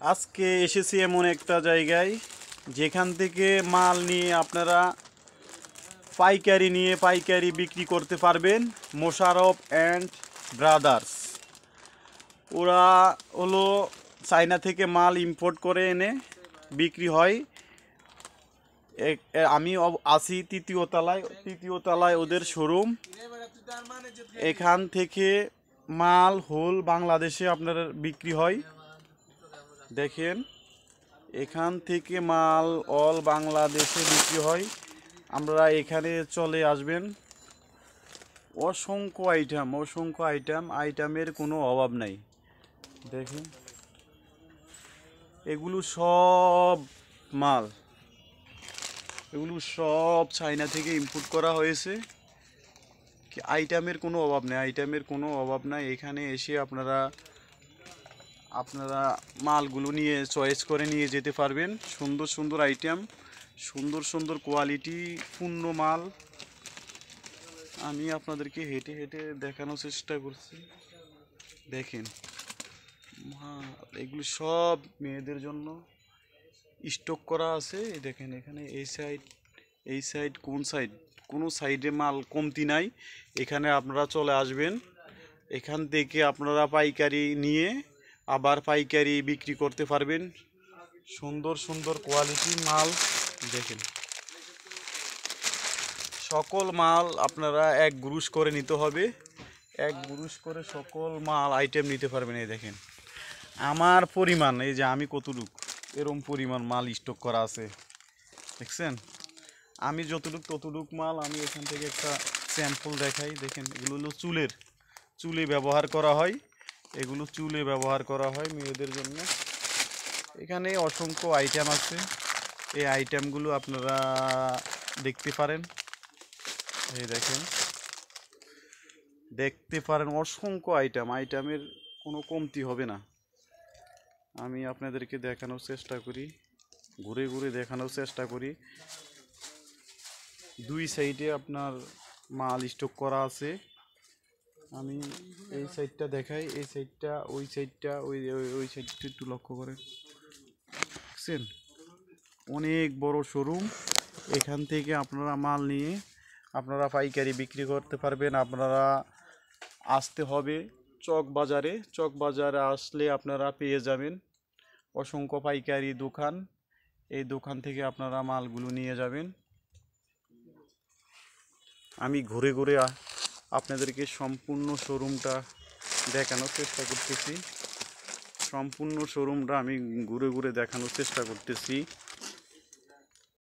আজকে এসেছি এমন একটা জায়গায় যেখান থেকে মাল নিয়ে আপনারা পাইকারি বিক্রি করতে পারবেন। মোশাররফ অ্যান্ড ব্রাদার্স, ওরা হলো চায়না থেকে মাল ইম্পোর্ট করে এনে বিক্রি হয়। আমি আছি তৃতীয় তলায় ওদের শোরুম। এখান থেকে মাল হোল বাংলাদেশে আপনার বিক্রি হয়। দেখেন, এখান থেকে মাল অল বাংলাদেশে বিক্রি হয়। আমরা এখানে চলে আসবেন। অসংখ্য আইটেমের কোনো অভাব নাই। দেখেন, এগুলো সব চায়না থেকে ইম্পোর্ট করা হয়েছে। আইটেমের কোনো অভাব নাই। এখানে এসে আপনারা মালগুলো নিয়ে চয়েস করে নিয়ে যেতে পারবেন। সুন্দর আইটেম, সুন্দর কোয়ালিটি পূর্ণ মাল আমি আপনাদেরকে হেঁটে হেঁটে দেখানোর চেষ্টা করছি। দেখেন, এগুলো সব মেয়েদের জন্য স্টক করা আছে। দেখেন, এখানে এই সাইড কোনো সাইডে মাল কমতি নাই। এখানে আপনারা চলে আসবেন। এখান থেকে আপনারা পাইকারি নিয়ে আবার পাইকারি বিক্রি করতে পারবেন। সুন্দর কোয়ালিটি মাল। দেখেন, সকল মাল আপনারা এক গ্রুশ করে নিতে হবে। এক গ্রুশ করে সকল মাল আইটেম নিতে পারবেন। এই দেখেন আমার পরিমাণ, এই যে আমি কতটুক এরম পরিমাণ মাল স্টক করা আছে। দেখছেন, আমি ততটুক মাল আমি এখান থেকে একটা স্যাম্পল দেখাই। দেখেন, এগুলো হলো চুলে ব্যবহার করা হয়। এগুলো চুলে ব্যবহার করা হয় মেয়েদের জন্য। এখানে অসংখ্য আইটেম আছে। এই আইটেমগুলো আপনারা দেখতে পারেন। এই দেখতে পারেন অসংখ্য আইটেমের কোনো কমতি হবে না। আমি আপনাদেরকে দেখানোর চেষ্টা করি, ঘুরে দেখানোর চেষ্টা করি। দুই সাইডে আপনার মাল স্টক করা আছে। আমি এই সাইডটা দেখাই, এই সাইডটা, ওই সাইডটা, ওই সাইডটা একটু লক্ষ্য করেন। দেখছেন, অনেক বড় শোরুম। এখান থেকে আপনারা মাল নিয়ে আপনারা পাইকারি বিক্রি করতে পারবেন। আপনারা আসতে হবে চক বাজারে আসলে আপনারা পেয়ে যাবেন অসংখ্য পাইকারি দোকান। এই দোকান থেকে আপনারা মালগুলো নিয়ে যাবেন। আমি ঘুরে আপনাদেরকে সম্পূর্ণ শোরুমটা দেখানোর চেষ্টা করতেছি। সম্পূর্ণ শোরুমটা আমি ঘুরে দেখানোর চেষ্টা করতেছি।